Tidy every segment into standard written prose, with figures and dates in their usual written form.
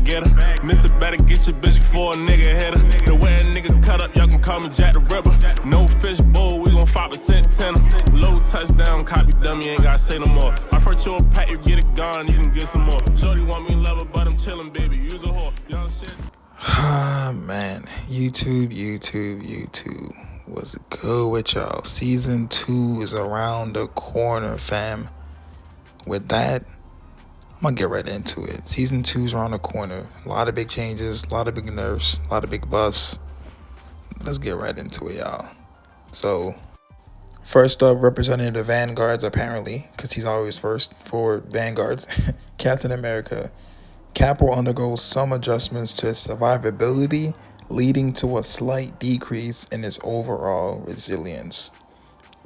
get her. Mister better get your bitch before a nigga hit her. The way a nigga cut up, y'all can call me Jack the Ripper. No fish bowl, we gon' 5% tenner. Low touchdown, copy dummy, ain't gotta say no more. I first you a pack, you get it gone, you can get some more. Shorty want me love her, but I'm chillin', baby, use a whore. Young shit. Ah, man. YouTube. What's good with y'all? Season 2 is around the corner, fam. With that, I'm gonna get right into it. Season 2 is around the corner. A lot of big changes, a lot of big nerfs, a lot of big buffs. Let's get right into it, y'all. So, first up, representing the Vanguards, apparently, because he's always first for Vanguards, Captain America. Cap will undergo some adjustments to his survivability, leading to a slight decrease in his overall resilience.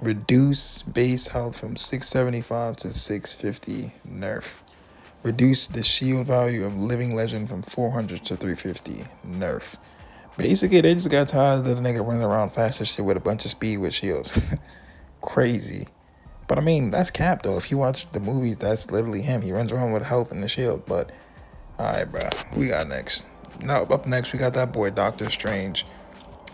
Reduce base health from 675 to 650 nerf. Reduce the shield value of Living Legend from 400 to 350 nerf. Basically, they just got tired of the nigga running around fast as shit with a bunch of speed with shields. Crazy. But I mean, that's Cap though. If you watch the movies, that's literally him. He runs around with health and the shield. But alright, bro. We got next. Now up next, we got that boy Doctor Strange.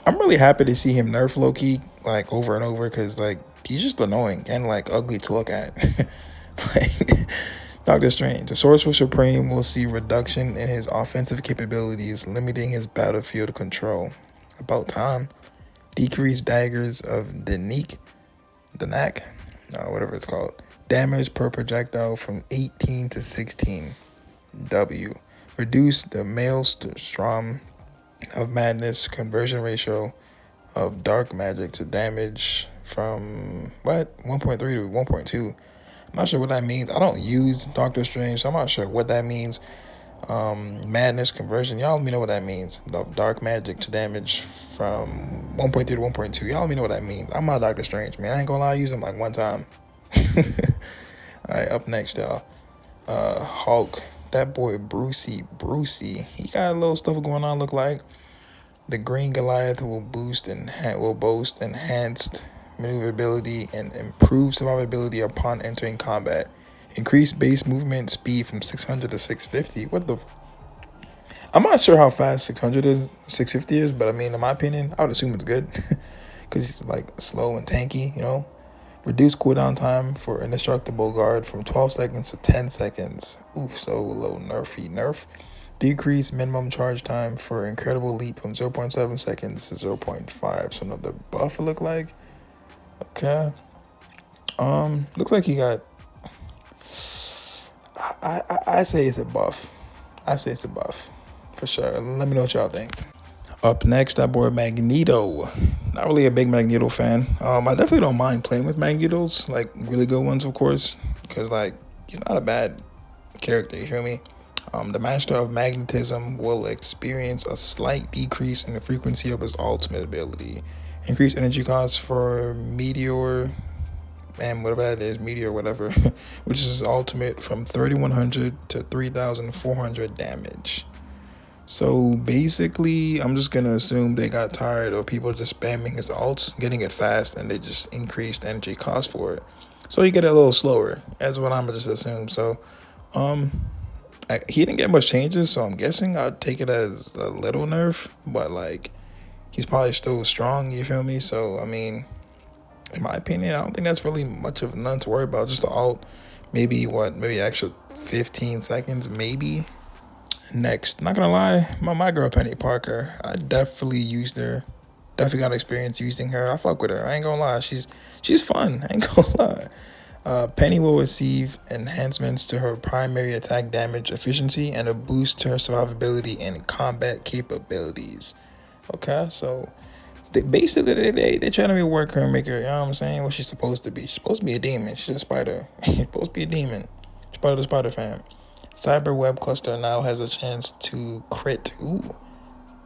I'm really happy to see him nerf low-key, like, over and over, because, like, he's just annoying and, like, ugly to look at. Like, Doctor Strange, the Sorcerer Supreme will see reduction in his offensive capabilities, limiting his battlefield control. About time. Decrease daggers of the knack, whatever it's called. Damage per projectile from 18 to 16. W. Reduce the maelstrom of madness conversion ratio of dark magic to damage from 1.3 to 1.2. I'm not sure what that means. I don't use Doctor Strange, so I'm not sure what that means. Madness conversion, y'all let me know what that means. The dark magic to damage from 1.3 to 1.2. Y'all let me know what that means. I'm not Doctor Strange, man. I ain't gonna lie, I use him like one time. Alright, up next, y'all. Hulk. That boy Brucey, he got a little stuff going on. Look like the Green Goliath will boast enhanced maneuverability and improved survivability upon entering combat. Increase base movement speed from 600 to 650. I'm not sure how fast 650 is, but I mean, in my opinion, I would assume it's good because he's like slow and tanky, you know. Reduce cooldown time for indestructible guard from 12 seconds to 10 seconds. Oof, so low nerf. Decrease minimum charge time for incredible leap from 0.7 seconds to 0.5. So another buff it look like. Okay. Looks like he got. I say it's a buff. For sure. Let me know what y'all think. Up next, that boy Magneto. Not really a big Magneto fan. I definitely don't mind playing with Magnetos, like really good ones, of course, because like he's not a bad character. You feel me? The Master of Magnetism will experience a slight decrease in the frequency of his ultimate ability. Increase energy costs for Meteor, and whatever that is, Meteor, whatever, which is his ultimate from 3,100 to 3,400 damage. So basically, I'm just gonna assume they got tired of people just spamming his ults, getting it fast, and they just increased energy cost for it. So you get it a little slower. That's what I'm gonna just assume. So, he didn't get much changes, so I'm guessing I'd take it as a little nerf, but like, he's probably still strong. You feel me? So I mean, in my opinion, I don't think that's really much of none to worry about. Just the ult, maybe extra 15 seconds, maybe. Next, not gonna lie, my girl Penny Parker, I definitely used her. Definitely got experience using her. I fuck with her. I ain't gonna lie, she's fun. I ain't gonna lie. Penny will receive enhancements to her primary attack damage efficiency and a boost to her survivability and combat capabilities. Okay, so they trying to rework her and make her, you know what I'm saying, what she's supposed to be. She's supposed to be a demon. She's a spider. She's supposed to be a demon. She's part of the Spider fam. Cyber Web Cluster now has a chance to crit. Ooh,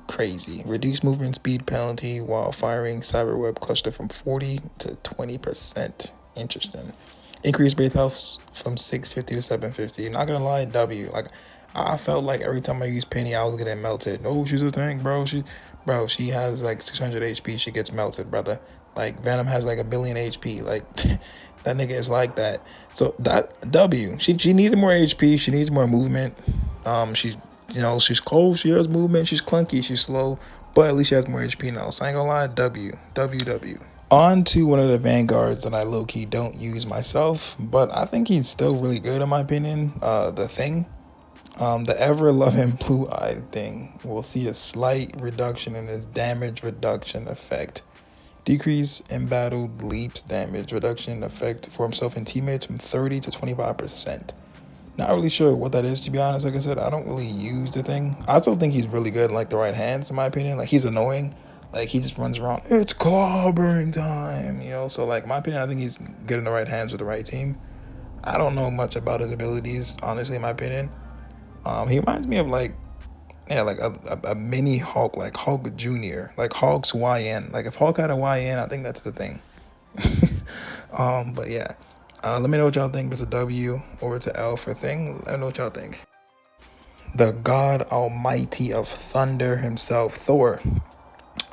crazy. Reduce movement speed penalty while firing Cyber Web Cluster from 40 to 20%. Interesting. Increase base health from 650 to 750. Not gonna lie, W. Like, I felt like every time I use Penny, I was getting melted. Oh, she's a tank, bro. She has like 600 HP. She gets melted, brother. Like, Venom has like 1 billion HP. Like, that nigga is like that. So that W, she needed more HP. She needs more movement. she's close, she has movement, she's clunky, she's slow, but at least she has more HP now. So I ain't gonna lie, W. On to one of the Vanguards that I low-key don't use myself, but I think he's still really good in my opinion. The Thing. The ever-loving blue-eyed Thing will see a slight reduction in his damage reduction effect. Decrease in battle leaps damage reduction effect for himself and teammates from 30 to 25%. Not really sure what that is, to be honest. Like I said, I don't really use the Thing. I still think he's really good in like the right hands, in my opinion. Like he's annoying. Like he just runs around, it's clobbering time, So like my opinion, I think he's good in the right hands with the right team. I don't know much about his abilities, honestly, in my opinion. He reminds me of like a mini Hulk, like Hulk Jr., like Hulk's YN. Like if Hulk had a YN, I think that's the Thing. But yeah. Let me know what y'all think. If it's a W or it's an L for Thing, let me know what y'all think. The God Almighty of Thunder himself, Thor.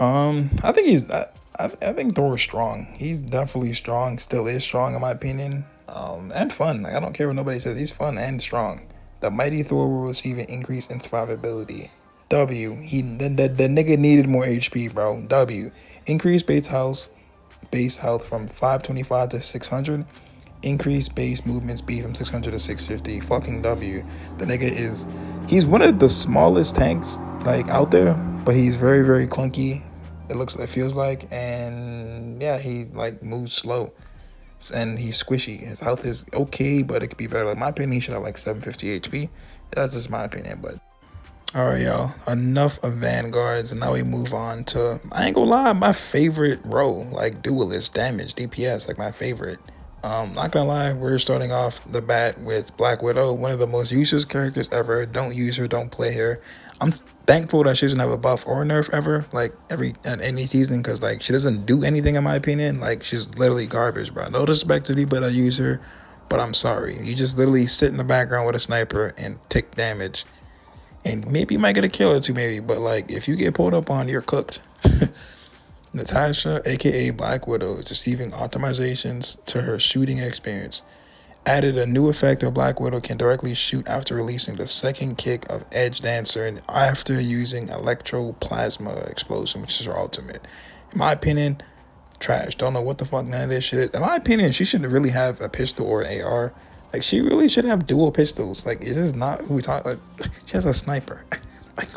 I think I think Thor's strong. He's definitely strong. Still is strong in my opinion. And fun. Like I don't care what nobody says. He's fun and strong. The mighty Thor will receive an increase in survivability. W. The nigga needed more HP, bro. W. Increase base health from 525 to 600. Increase base movement speed from 600 to 650. Fucking W. The nigga he's one of the smallest tanks like out there, but he's very, very clunky. It feels like, and yeah, he like moves slow, and he's squishy. His health is okay, but it could be better. Like my opinion, he should have like 750 HP. That's just my opinion, but. Alright, y'all. Enough of Vanguards, and now we move on to, I ain't gonna lie, my favorite role, like Duelist, damage, DPS, like my favorite. Not gonna lie, we're starting off the bat with Black Widow, one of the most useless characters ever. Don't use her, don't play her. I'm thankful that she doesn't have a buff or a nerf ever, like any season, because like she doesn't do anything in my opinion. Like she's literally garbage, bro. No disrespect to people that use her, but I'm sorry. You just literally sit in the background with a sniper and take damage. And maybe you might get a kill or two, maybe, but like if you get pulled up on, you're cooked. Natasha, aka Black Widow, is receiving optimizations to her shooting experience. Added a new effect where Black Widow can directly shoot after releasing the second kick of Edge Dancer and after using Electroplasma Explosion, which is her ultimate. In my opinion, trash. Don't know what the fuck none of this shit is. In my opinion, she shouldn't really have a pistol or an AR. Like, she really should have dual pistols. Like, is this not who we talk? Like, she has a sniper. Like,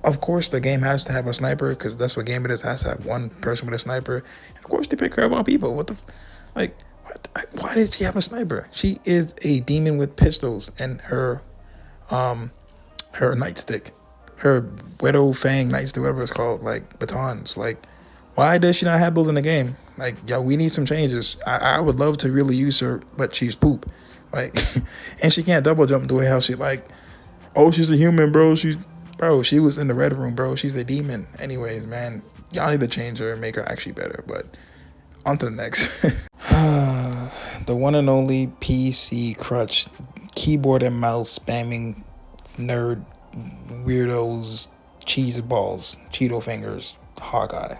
of course, the game has to have a sniper because that's what game it is. Has to have one person with a sniper. And of course, they pick her up on people. What the, like, what? Why did she have a sniper? She is a demon with pistols and her nightstick, her Widow Fang nightstick, whatever it's called, like batons. Like, why does she not have those in the game? Like, yo, we need some changes. I would love to really use her, but she's poop. Like, and she can't double jump the way how she like. Oh, she's a human, bro. She was in the red room, bro. She's a demon. Anyways, man, y'all need to change her and make her actually better. But on to the next. The one and only PC crutch, keyboard and mouse spamming nerd weirdos, cheese balls, Cheeto fingers, Hawkeye.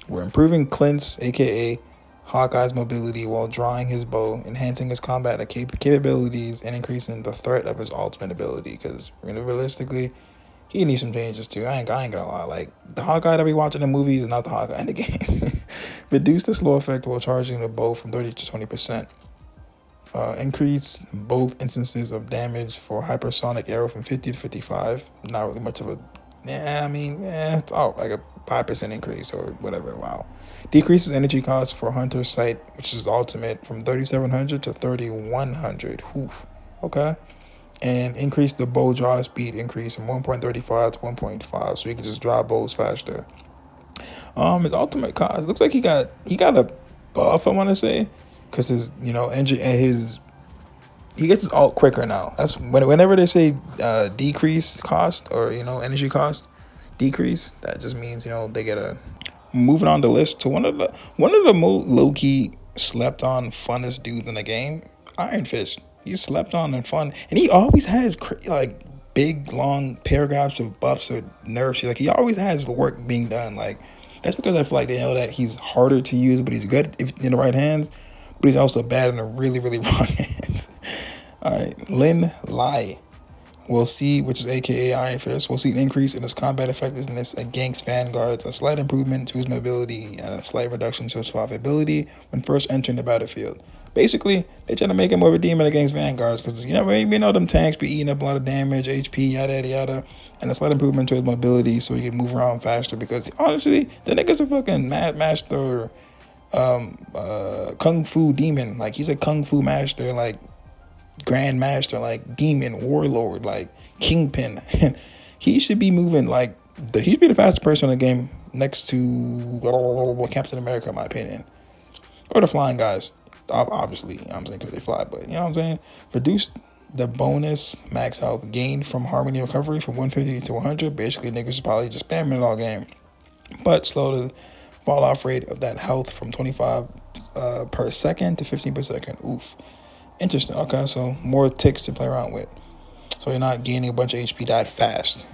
We're improving Clint's, aka Hawkeye's mobility while drawing his bow, enhancing his combat capabilities, and increasing the threat of his ultimate ability. Because realistically, he needs some changes too. I ain't gonna lie. Like, the Hawkeye that we watch in the movies is not the Hawkeye in the game. Reduce the slow effect while charging the bow from 30 to 20%. Increase both instances of damage for hypersonic arrow from 50 to 55. Not really much of a, it's all like a 5% increase or whatever. Wow. Decreases energy cost for Hunter's Sight, which is the ultimate, from 3,700 to 3,100. Oof. Okay. And increase the bow draw speed increase from 1.35 to 1.5, so you can just draw bows faster. His ultimate cost looks like he got a buff, I want to say, because his engine and he gets his ult quicker now. That's whenever they say decrease cost or energy cost decrease, that just means they get a. Moving on the list to one of the most low-key slept on funnest dudes in the game, Iron Fist. He's slept on and fun, and he always has like big long paragraphs of buffs or nerfs. Like, he always has the work being done. Like, that's because I feel like they know that he's harder to use, but he's good if in the right hands, but he's also bad in the really, really wrong hands. All right, Lin Lai. We'll see, which is aka Iron Fist, we'll see an increase in his combat effectiveness against Vanguards, a slight improvement to his mobility, and a slight reduction to his survivability when first entering the battlefield. Basically, they try to make him more of a demon against Vanguards, because you know them tanks be eating up a lot of damage, HP, yada yada yada, and a slight improvement to his mobility so he can move around faster, because honestly, the nigga's a fucking master kung fu demon. Like, he's a kung fu master, like grandmaster, like demon warlord, like kingpin. He should be moving like he should be the fastest person in the game next to Captain America, in my opinion, or the flying guys. Obviously, you know what I'm saying, because they fly, but you know what I'm saying. Reduce the bonus max health gained from Harmony Recovery from 150 to 100. Basically, niggas is probably just spamming it all game, but slow the fall off rate of that health from 25 per second to 15 per second. Oof. Interesting. Okay, so more ticks to play around with. So you're not gaining a bunch of HP that fast.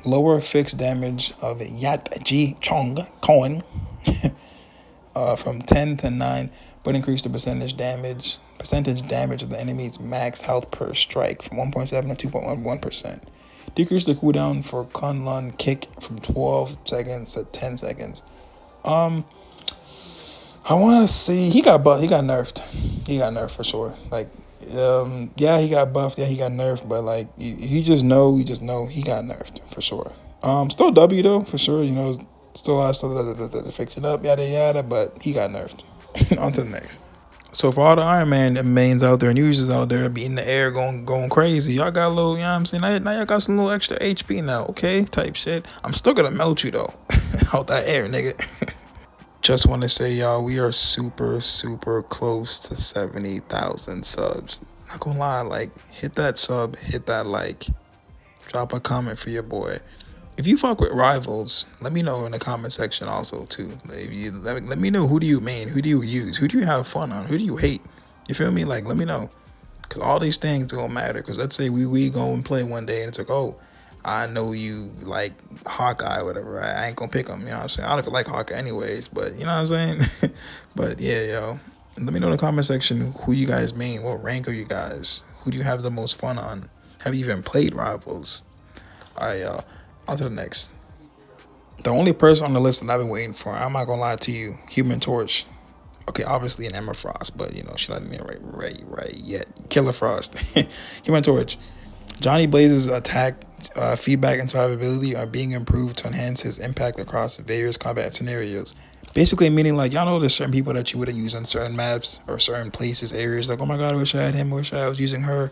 Lower fixed damage of Yat Ji Chong Coin from 10 to 9, but increase the percentage damage of the enemy's max health per strike from 1.7 to 2.11%. Decrease the cooldown for Kunlun Kick from 12 seconds to 10 seconds. I want to see, he got buffed, he got nerfed. He got nerfed for sure. Like, yeah, he got buffed, yeah, he got nerfed, but like, you just know he got nerfed for sure. Still W though, for sure, you know, still a lot of stuff to fix it up, yada yada, but he got nerfed. On to the next. So for all the Iron Man mains out there and users out there be in the air going crazy, y'all got a little, you know what I'm saying, now y'all got some little extra HP now, okay, type shit. I'm still gonna melt you though, out that air, nigga. Just want to say, y'all, we are super close to 70,000 subs. Not gonna lie, like, hit that sub, hit that like, drop a comment for your boy. If you fuck with Rivals, let me know in the comment section also too. Let me know, who do you main, who do you use, who do you have fun on, who do you hate? You feel me? Like, let me know, cause all these things don't matter. Cause let's say we go and play one day and it's like, oh, I know you like Hawkeye or whatever. I ain't gonna pick him, you know what I'm saying? I don't even like Hawkeye anyways, but you know what I'm saying? But yeah, yo. Let me know in the comment section who you guys main, what rank are you guys? Who do you have the most fun on? Have you even played Rivals? Alright, y'all. On to the next. The only person on the list that I've been waiting for, I'm not gonna lie to you, Human Torch. Okay, obviously an Emma Frost, but you know, she's not in there right yet. Killer Frost. Human Torch. Johnny Blaze's attack, feedback, and survivability are being improved to enhance his impact across various combat scenarios. Basically meaning, like, y'all know there's certain people that you wouldn't use on certain maps or certain places, areas. Like, oh my god, I wish I had him, I wish I was using her.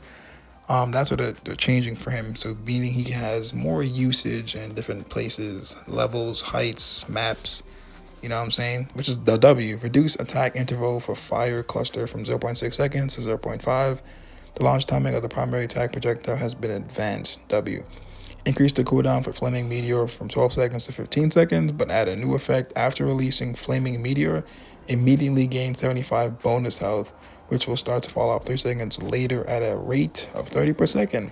That's what they're changing for him. So meaning he has more usage in different places, levels, heights, maps. You know what I'm saying? Which is the W. Reduce attack interval for fire cluster from 0.6 seconds to 0.5. The launch timing of the primary attack projectile has been advanced. W. Increase the cooldown for Flaming Meteor from 12 seconds to 15 seconds, but add a new effect after releasing Flaming Meteor. Immediately gain 75 bonus health, which will start to fall off 3 seconds later at a rate of 30 per second.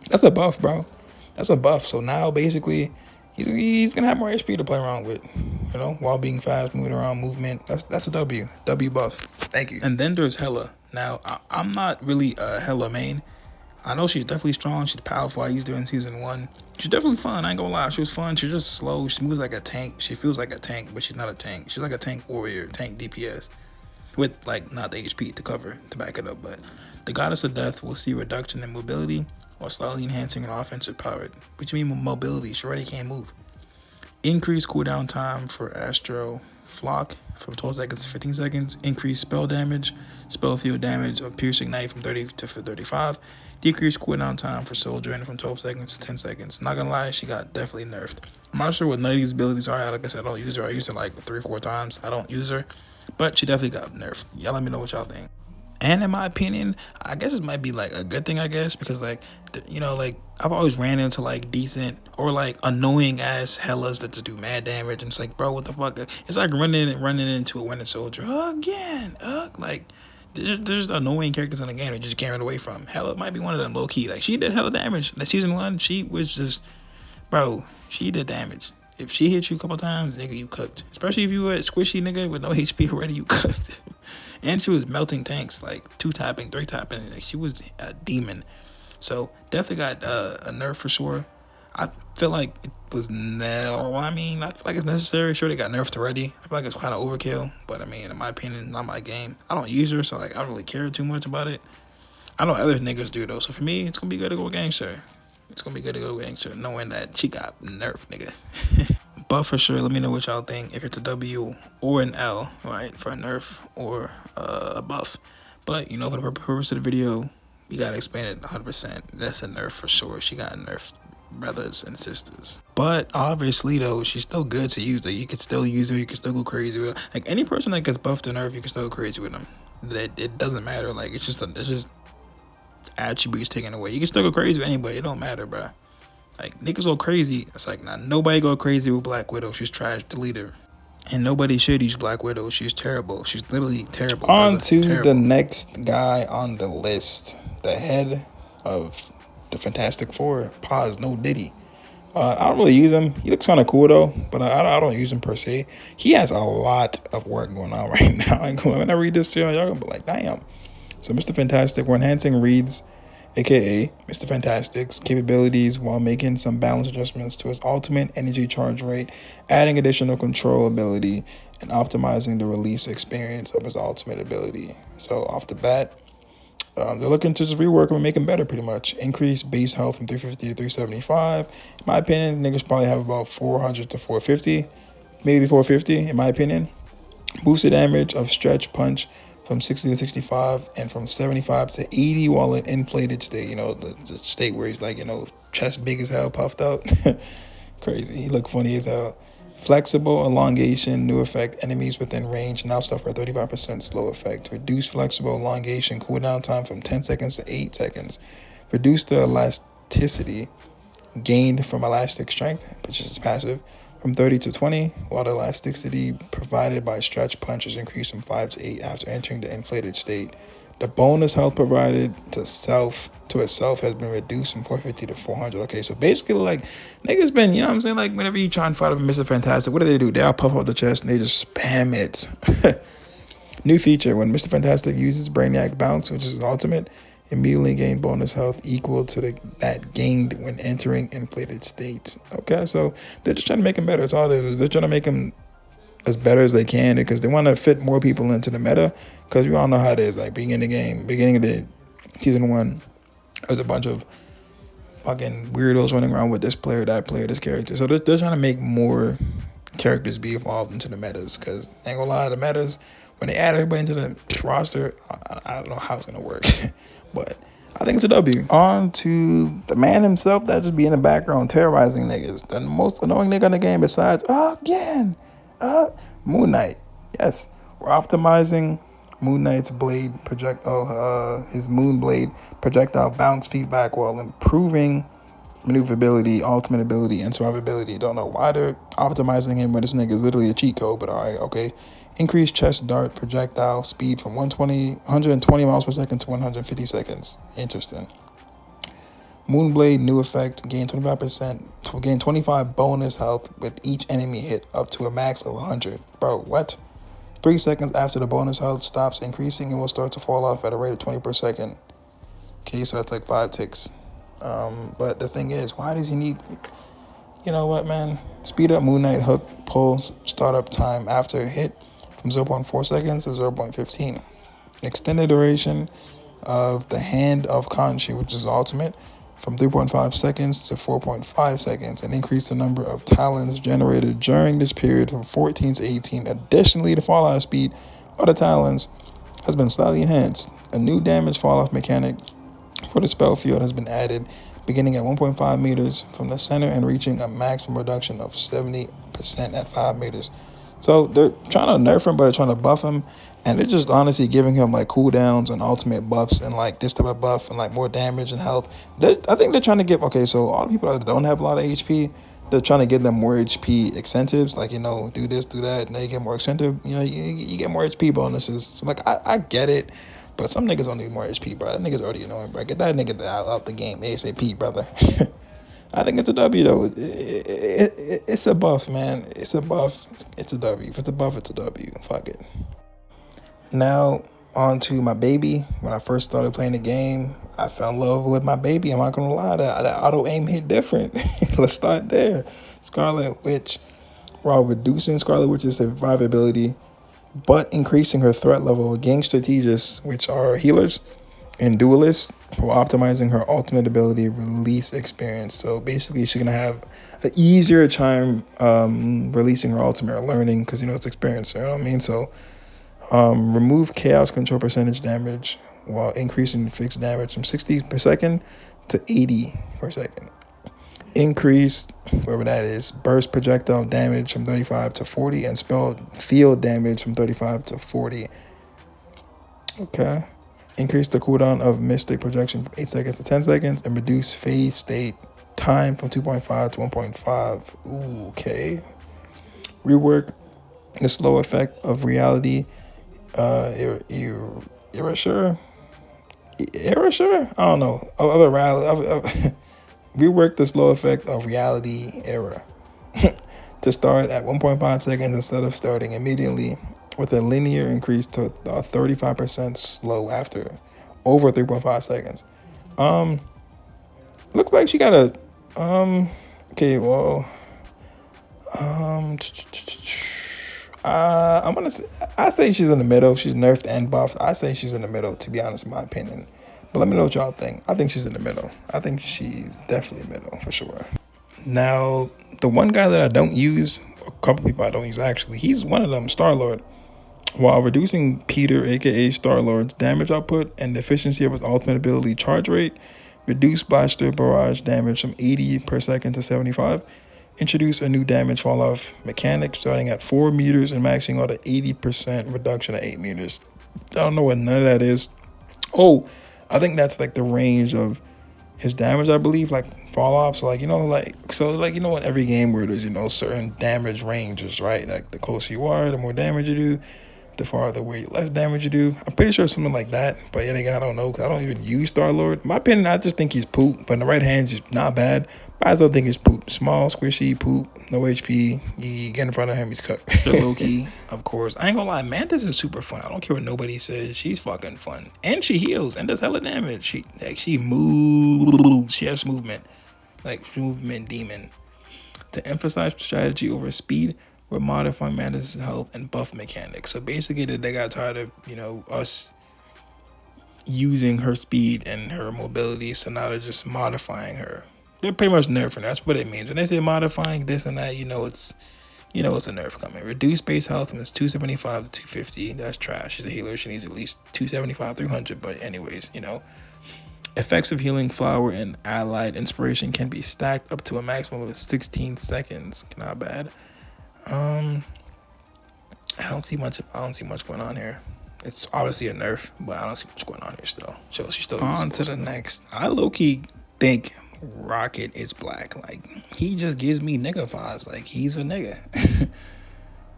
That's a buff, bro. That's a buff. So now basically he's gonna have more HP to play around with, you know, while being fast, moving around, movement. That's a W buff. Thank you. And then there's Hela. Now, I'm not really a Hela main. I know she's definitely strong. She's powerful. I used her in season 1. She's definitely fun. I ain't gonna lie. She was fun. She's just slow. She moves like a tank. She feels like a tank, but she's not a tank. She's like a tank warrior, tank DPS. With, like, not the HP to cover, to back it up. But the Goddess of Death will see reduction in mobility while slightly enhancing her offensive power. What you mean mobility? She already can't move. Increase cooldown time for Astro Flock from 12 seconds to 15 seconds. Increase spell damage, spell field damage of Piercing Knight from 30 to 35. Decrease cooldown time for Soul Drainer from 12 seconds to 10 seconds. Not gonna lie, she got definitely nerfed. I'm not sure what none of these abilities are. Like I said, I don't use her. I used her like 3 or 4 times. I don't use her, but she definitely got nerfed. Y'all let me know what y'all think. And in my opinion, I guess it might be like a good thing, I guess, because like, you know, like I've always ran into like decent or like annoying ass Hellas that just do mad damage, and it's like, bro, what the fuck? It's like running into a Winter Soldier again. Like there's annoying characters in the game that you just can't run away from. Hela might be one of them, low key. Like she did hella damage. That season 1, she was just, bro, she did damage. If she hit you a couple times, nigga, you cooked. Especially if you were a squishy nigga with no HP already, you cooked. And she was melting tanks, like 2-tapping, 3-tapping. Like she was a demon. So definitely got a nerf for sure. I feel like it was I feel like it's necessary. Sure, they got nerfed already. I feel like it's kind of overkill, but I mean, in my opinion, not my game. I don't use her, so like I don't really care too much about it. I know other niggas do though, so for me, it's gonna be good to go gangster. It's gonna be good to go gangster, knowing that she got nerfed, nigga. But for sure, let me know what y'all think. If it's a W or an L, right, for a nerf or a buff. But you know, for the purpose of the video, we gotta explain it 100%. That's a nerf for sure. She got nerfed, brothers and sisters. But obviously though, she's still good to use. Like you can still use her, you can still go crazy with her. Like any person that gets buffed or nerfed, you can still go crazy with them. It doesn't matter. Like it's just attributes taken away. You can still go crazy with anybody. It don't matter, bro. Like niggas go crazy. It's like nah, nobody go crazy with Black Widow. She's trash. Delete her. And nobody should use Black Widow. She's terrible. She's literally terrible. On to the next guy on the list, the head of the Fantastic Four. Pause. No Diddy. I don't really use him. He looks kind of cool though, but I don't use him per se. He has a lot of work going on right now. When I read this, y'all gonna be like, damn. So Mr. Fantastic, we're enhancing Reed's, aka Mr. Fantastic's capabilities while making some balance adjustments to his ultimate energy charge rate, adding additional control ability, and optimizing the release experience of his ultimate ability. So off the bat, they're looking to just rework him and make him better pretty much. Increase base health from 350 to 375. In my opinion, niggas probably have about 400 to 450, maybe 450 in my opinion. Boosted damage of stretch punch from 60 to 65 and from 75 to 80 while in inflated state. You know, the state where he's like, you know, chest big as hell, puffed out. Crazy. He look funny as hell. Flexible elongation, new effect. Enemies within range now suffer a 35% slow effect. Reduce flexible elongation cooldown time from 10 seconds to 8 seconds. Reduce the elasticity gained from elastic strength, which is passive, from 30 to 20, while the elasticity provided by stretch punch is increased from 5 to 8 after entering the inflated state. The bonus health provided to itself has been reduced from 450 to 400. Okay, so basically, like, niggas been, you know what I'm saying? Like, whenever you try and fight up Mr. Fantastic, what do? They all puff out the chest and they just spam it. New feature, when Mr. Fantastic uses Brainiac Bounce, which is his ultimate, immediately gain bonus health equal to that gained when entering inflated state. Okay, so they're just trying to make him better. It's all they're trying to make him as better as they can because they want to fit more people into the meta. Because we all know how it is. Like beginning of the season 1, there's a bunch of fucking weirdos running around with this player, that player, this character. So they're trying to make more characters be evolved into the metas. Because ain't gonna lie, the metas, when they add everybody into the roster, I don't know how it's gonna work. But I think it's a W. On to the man himself that just be in the background terrorizing niggas. The most annoying nigga in the game besides, Moon Knight. Yes, we're optimizing Moon Knight's blade his moon blade projectile bounce feedback while improving maneuverability, ultimate ability, and survivability. Don't know why they're optimizing him when this nigga is literally a cheat code, but alright, okay. Increase chest dart projectile speed from 120 miles per second to 150 seconds. Interesting. Moonblade new effect, gain 25 bonus health with each enemy hit up to a max of 100. Bro, what? 3 seconds after the bonus health stops increasing, it will start to fall off at a rate of 20 per second. Okay, so that's like 5 ticks. But the thing is, why does he need... You know what, man? Speed up Moon Knight hook pull startup time after a hit from 0.4 seconds to 0.15. Extended duration of the Hand of Kanshi, which is ultimate, from 3.5 seconds to 4.5 seconds, and increase the number of talons generated during this period from 14 to 18. Additionally, the fallout speed of the talons has been slightly enhanced. A new damage fall-off mechanic for the spell field has been added, beginning at 1.5 meters from the center and reaching a maximum reduction of 70% at 5 meters. So they're trying to nerf him, but they're trying to buff him, and they're just honestly giving him like cooldowns and ultimate buffs and like this type of buff and like more damage and health. I think they're trying to give, okay, so all the people that don't have a lot of HP, they're trying to give them more HP incentives, like, you know, do this, do that, and they get more incentive, you know, you get more HP bonuses. So like, I get it, but some niggas don't need more HP, bro. That nigga's already annoying, bro. Get that nigga out the game ASAP, brother. I think it's a W, though. It's a buff, man. It's a buff. It's a W. If it's a buff, it's a W. Fuck it. Now, On to my baby. When I first started playing the game, I fell in love with my baby. I'm not gonna lie, that auto aim hit different. Let's start there. Scarlet Witch, while reducing Scarlet Witch's survivability, but increasing her threat level against strategists, which are healers and duelists, while optimizing her ultimate ability release experience. So basically, she's gonna have an easier time releasing her ultimate or learning because it's experience. You know what I mean? So remove chaos control percentage damage while increasing fixed damage from 60 per second to 80 per second. Increase, wherever that is, burst projectile damage from 35 to 40 and spell field damage from 35 to 40. Okay. Increase the cooldown of Mystic Projection from 8 seconds to 10 seconds and reduce phase state time from 2.5 to 1.5. Ooh, okay. Rework the slow effect of reality. Erasure? I don't know. Rework the slow effect of reality error to start at 1.5 seconds instead of starting immediately, with a linear increase to 35% slow after over 3.5 seconds. Looks like she got a okay, well, I say she's in the middle. She's nerfed and buffed. I say she's in the middle, to be honest, in my opinion. But let me know what y'all think. I think she's in the middle. I think she's definitely middle for sure. Now, the one guy that I don't use, a couple people I don't use actually, he's one of them, Star-Lord. While reducing Peter, aka Star-Lord's damage output and the efficiency of his ultimate ability charge rate, reduce blaster barrage damage from 80 per second to 75. Introduce a new damage fall off mechanic starting at 4 meters and maxing out at 80% reduction at 8 meters. I don't know what none of that is. Oh, I think that's like the range of his damage, I believe, like fall off. So in every game where there's certain damage ranges, right? Like the closer you are, the more damage you do. The farther away, less damage you do. I'm pretty sure it's something like that. But yet again, I don't know because I don't even use Star-Lord. In my opinion, I just think he's poop. But in the right hands, he's not bad. But I still think he's poop. Small, squishy, poop, no HP. You get in front of him, he's cooked. Low key, of course. I ain't gonna lie, Mantis is super fun. I don't care what nobody says. She's fucking fun. And she heals and does hella damage. She moves. She has movement. Like movement demon. To emphasize strategy over speed, we're modifying Mantis' health and buff mechanics. So basically, they got tired of, us using her speed and her mobility. So now they're just modifying her. They're pretty much nerfing her. That's what it means. When they say modifying this and that, it's a nerf coming. Reduce base health from 275 to 250. That's trash. She's a healer. She needs at least 275, 300. But anyways, effects of healing flower and allied inspiration can be stacked up to a maximum of 16 seconds. Not bad. I don't see much going on here. It's obviously a nerf, but I don't see much going on here still. So she's still on to the next. I low-key think Rocket is black. Like, he just gives me nigga vibes. Like, he's a nigga.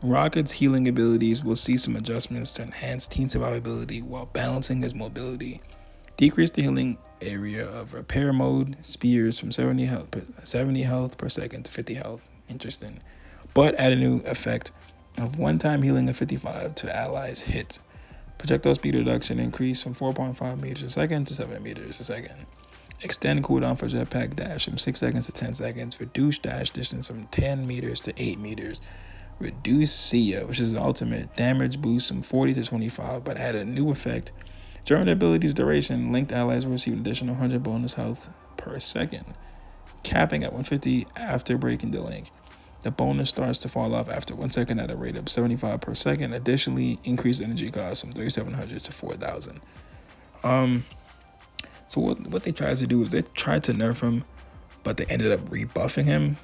Rocket's healing abilities will see some adjustments to enhance team survivability while balancing his mobility. Decrease the healing area of repair mode spears from 70 health per second to 50 health. Interesting. But add a new effect of one-time healing of 55 to allies' hits. Projectile speed reduction increase from 4.5 meters a second to 7 meters a second. Extend cooldown for jetpack dash from 6 seconds to 10 seconds. Reduce dash distance from 10 meters to 8 meters. Reduce Sia, which is the ultimate damage boost from 40 to 25, but add a new effect. During the ability's duration, linked allies will receive an additional 100 bonus health per second, capping at 150 after breaking the link. The bonus starts to fall off after 1 second at a rate of 75 per second. Additionally, increased energy cost from 3,700 to 4,000. So what they tried to do is they tried to nerf him, but they ended up rebuffing him,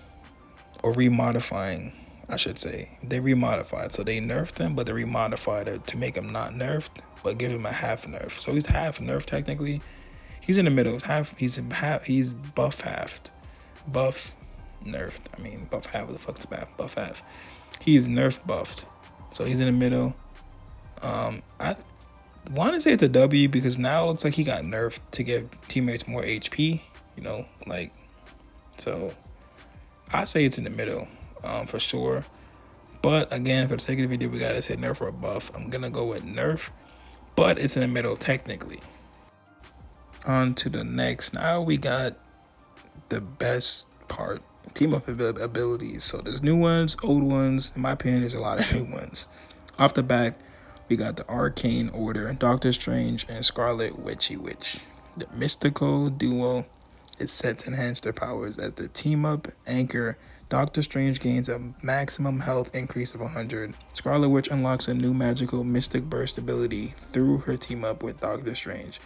or remodifying, I should say. They remodified. So they nerfed him, but they remodified it to make him not nerfed, but give him a half nerf. So he's half nerfed technically. He's in the middle. He's buff halved. Buff nerfed. I mean, buff half. What the fuck's buff half? He's nerf buffed. So he's in the middle. I want to say it's a W because now it looks like he got nerfed to give teammates more HP. So I say it's in the middle, for sure. But again, for the sake of the video, we gotta say nerf or buff. I'm gonna go with nerf. but it's in the middle technically. On to the next. Now we got the best part, team up abilities. So there's new ones, old ones. In my opinion, there's a lot of new ones. Off the back, we got the Arcane Order, Doctor Strange, and Scarlet Witchy Witch. The mystical duo is set to enhance their powers as their team up anchor. Doctor Strange gains a maximum health increase of 100. Scarlet Witch unlocks a new magical Mystic Burst ability through her team up with Doctor Strange.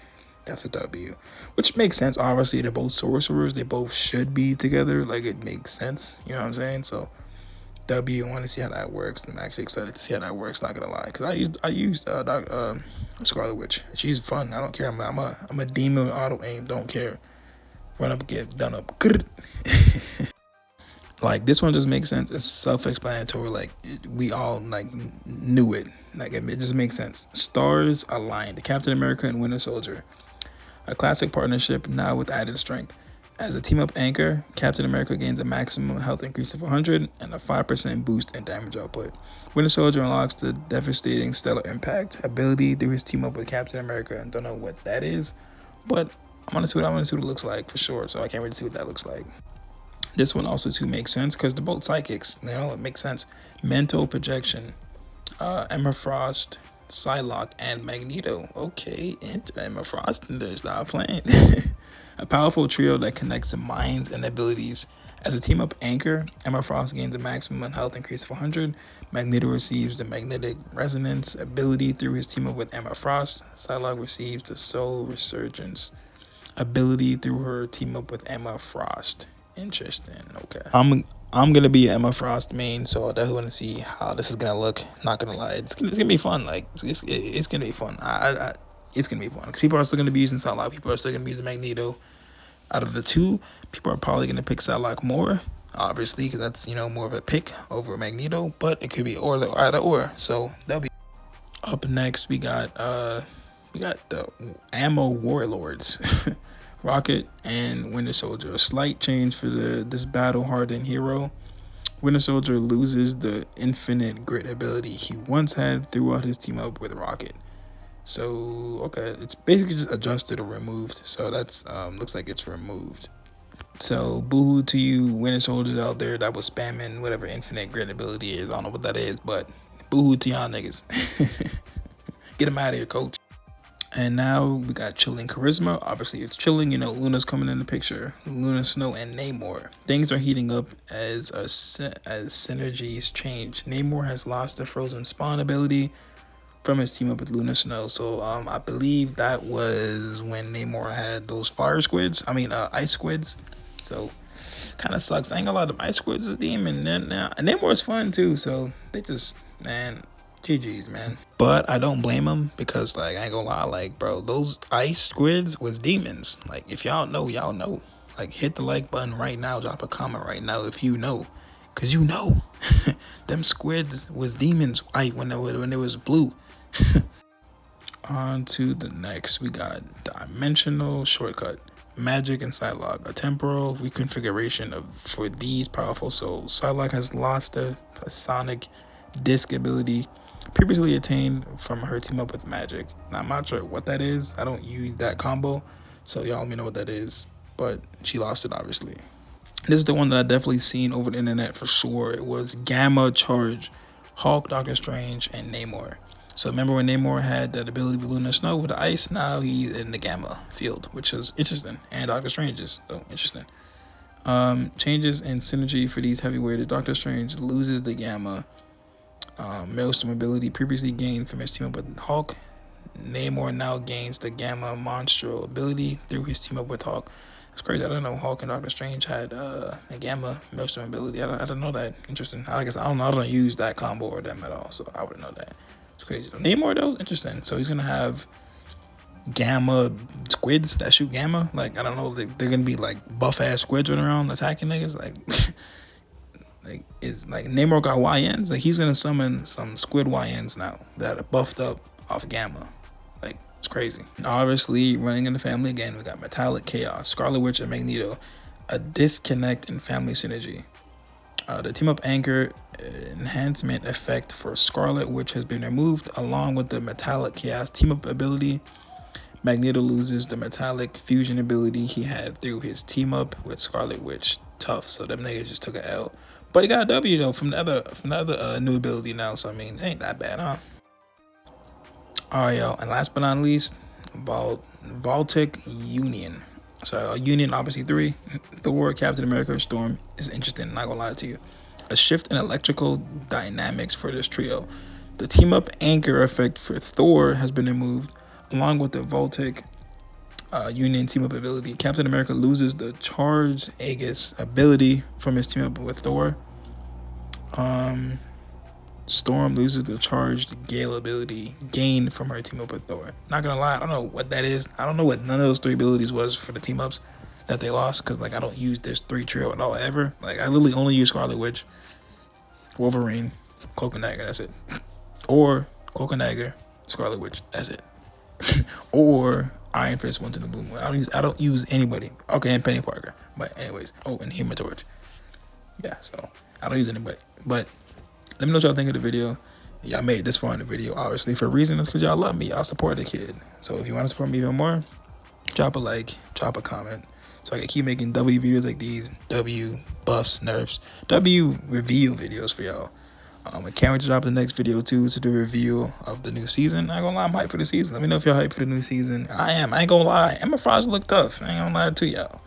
That's a W. Which makes sense. Obviously, they're both sorcerers. They both should be together. Like, it makes sense. You know what I'm saying? So, W, I want to see how that works. I'm actually excited to see how that works, not gonna lie. Because I used Scarlet Witch. She's fun. I don't care. I'm a demon with auto aim. Don't care. Run up, get done up. Like, this one just makes sense. It's self-explanatory. Like, we all like knew it. Like, it just makes sense. Stars aligned. Captain America and Winter Soldier. A classic partnership now with added strength. As a team-up anchor, Captain America gains a maximum health increase of 100 and a 5% boost in damage output. Winter Soldier unlocks the devastating stellar impact ability through his team-up with Captain America. I don't know what that is, but I want to see what it looks like for sure, so I can't really see what that looks like. This one also too makes sense because they're both psychics. You know, it makes sense. Mental projection. Emma Frost, Psylocke, and Magneto. Okay, Emma Frost, there's not playing. A powerful trio that connects the minds and abilities. As a team-up anchor, Emma Frost gains a maximum health increase of 100. Magneto receives the magnetic resonance ability through his team-up with Emma Frost. Psylocke receives the soul resurgence ability through her team-up with Emma Frost. Interesting. Okay. I'm gonna be Emma Frost main, so I definitely want to see how this is gonna look. Not gonna lie, it's gonna be fun. Like it's gonna be fun. It's gonna be fun. Cause people are still gonna be using Psylocke. People are still gonna be using Magneto. Out of the two, people are probably gonna pick Psylocke more, obviously, because that's more of a pick over Magneto. But it could be either or. So that'll be up next. We got the Ammo Warlords. Rocket and Winter Soldier. A slight change for this battle-hardened hero. Winter Soldier loses the infinite grit ability he once had throughout his team up with Rocket. So, okay, it's basically just adjusted or removed. So that's looks like it's removed. So, boo-hoo to you Winter Soldiers out there that was spamming whatever infinite grit ability is. I don't know what that is, but boo-hoo to y'all niggas. Get him out of here, coach. And now we got chilling charisma. Obviously, it's chilling. Luna's coming in the picture. Luna, Snow, and Namor. Things are heating up as synergies change. Namor has lost the frozen spawn ability from his team up with Luna Snow. So I believe that was when Namor had those ice squids. So kind of sucks. I ain't gonna lie, the ice squids is demon. And Namor is fun too. So they just, man, GG's, man. But I don't blame them because, like, I ain't gonna lie, like, bro, those ice squids was demons. Like, if y'all know, y'all know. Like, hit the like button right now. Drop a comment right now if you know. Because you know. Them squids was demons when it was blue. On to the next. We got Dimensional Shortcut. Magic and Psylocke. A temporal reconfiguration for these powerful souls. Psylocke has lost the sonic disc ability previously attained from her team up with Magic. Now, I'm not sure what that is. I don't use that combo, so y'all let me know what that is. But she lost it, obviously. This is the one that I definitely seen over the internet for sure. It was Gamma Charge, Hulk, Doctor Strange, and Namor. So remember when Namor had that ability with Luna Snow with the ice? Now he's in the Gamma field, which is interesting. And Doctor Strange is so interesting. Changes in synergy for these heavyweighted. Doctor Strange loses the Gamma Maelstrom ability previously gained from his team up with Hulk. Namor now gains the Gamma Monstro ability through his team up with Hulk. It's crazy. I don't know Hulk and Doctor Strange had a Gamma Maelstrom ability. I didn't know that. Interesting. I guess I don't use that combo or them at all, so I wouldn't know that. It's crazy. Namor though, interesting. So he's gonna have Gamma squids that shoot Gamma. Like, I don't know. They're gonna be like buff ass squids running around attacking niggas. Like. Like Namor got YNs. Like, he's gonna summon some squid YNs now that are buffed up off Gamma. Like, it's crazy. And obviously, running in the family again, we got Metallic Chaos, Scarlet Witch, and Magneto. A disconnect in family synergy. The team up anchor enhancement effect for Scarlet Witch has been removed, along with the metallic chaos team up ability. Magneto loses the metallic fusion ability he had through his team up with Scarlet Witch. Tough, so them niggas just took an L. But he got a W though from the other new ability now, so I mean, it ain't that bad, huh? Alright, yo, and last but not least, Baltic Union. So Union obviously 3. Thor, Captain America, Storm is interesting, not gonna lie to you. A shift in electrical dynamics for this trio. The team up anchor effect for Thor has been removed, along with the Baltic Union team up ability. Captain America loses the charge Aegis ability from his team up with Thor. Storm loses the charged Gale ability gained from her team up with Thor. Not gonna lie, I don't know what that is. I don't know what none of those 3 abilities was for the team ups that they lost, because like I don't use this 3 trio at all ever. Like I literally only use Scarlet Witch, Wolverine, Cloak and Dagger, that's it. Or Cloak and Dagger, Scarlet Witch, that's it. Or Iron Fist, Once in the Blue Moon. I don't use anybody. Okay, and Penny Parker. But anyways, oh, and Human Torch. Yeah, so I don't use anybody. But let me know what y'all think of the video. Y'all made it this far in the video, obviously for a reason. It's because y'all love me. Y'all support the kid. So if you want to support me even more, drop a like, drop a comment, so I can keep making W videos like these. W buffs, nerfs, W reveal videos for y'all. I can't wait to drop the next video too, to do a review of the new season. I ain't gonna lie, I'm hyped for the season. Let me know if y'all hyped for the new season. I am. I ain't gonna lie. Emma Frost look tough. I ain't gonna lie to y'all.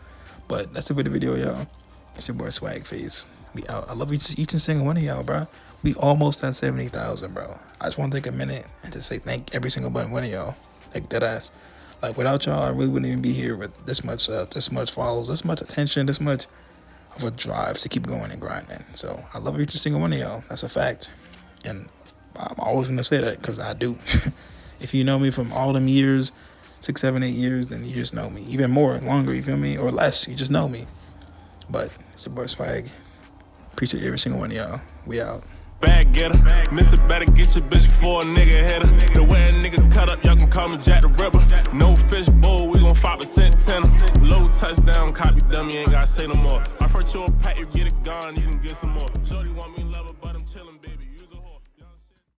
But that's it for the video, y'all. It's your boy SwaggFace. We out. I love each and single one of y'all, bro. We almost at 70,000, bro. I just want to take a minute and just say thank every single one of y'all. Like dead ass. Like without y'all, I really wouldn't even be here with this much follows, this much attention, this much of a drive to keep going and grinding. So I love each single one of y'all. That's a fact. And I'm always gonna say that because I do. If you know me from all them years, 6, 7, 8 years, then you just know me. Even more, longer, you feel me? Or less, you just know me. But it's your boy Swag. Appreciate every single one of y'all. We out. Bag getter, Mr. Better get your bitch before a nigga hit her. The way a nigga cut up, y'all can call me Jack the Ripper. No fish bowl, we gon' 5% tenner. Low touchdown, copy dummy, ain't gotta say no more. I first you a pack, you get it gone, you can get some more. Jody want me love her, but I'm chillin', baby.